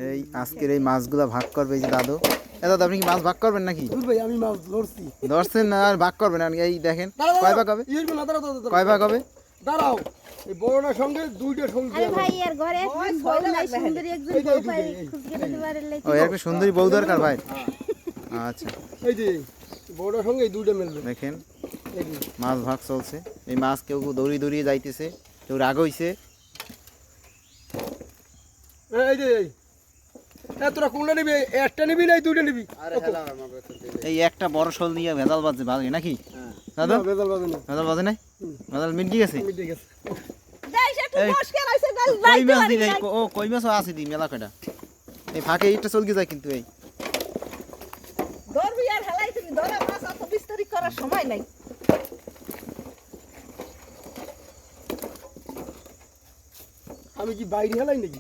এই আজকের এই মাছগুলা ভাগ করবে এই যে দাদু। দাদা আপনি কি মাছ ভাগ করবেন নাকি? ভাই আমি মাছ ধরছি। ধরছেন না আর ভাগ করবেন না? এই দেখেন কয় ভাগ হবে? কয় ভাগ হবে? দাঁড়াও, এই বড়টার সঙ্গে দুইটা সঙ্গে আরে ভাই এর ঘরে একজন বউ নাই, সুন্দরী একজন বউ পাই খুঁজে দিতে পারলে ও এর একটা সুন্দরী বউ দরকার ভাই। আচ্ছা এই যে বড়টার সঙ্গে এই দুইটা মিলবে। দেখেন এই যে মাছ ভাগ চলছে। এই মাছ কেউ দৌড়িয়ে দৌড়িয়ে যাইতেছে, কেউ রাগ হইছে। এই যে তোরা কোনটা নিবি? একটা নিবি না দুইটা নিবি? এই একটা বড় শোল নিয়ে ভেজাল বাজে বাজে নাকি দাদু? বেজাল বাজে না। ভেজাল বাজে নাই? ভেজাল মিটি গেছে। মিটে গেছে। দেশ একটু মুশকিল হইছে গাল কই বাইতে মাছ পারি দিই নাই। ও কই মাছও আছে দি মেলা কয়টা। এই ফাঁকে এইটা চলকে যায় কিন্তু এই ধরবি আর হেলাই তুমি ধরা মাছ অত বিস্তারিত করার সময় নাই। আমি কি বাইরে হেলাই নাকি?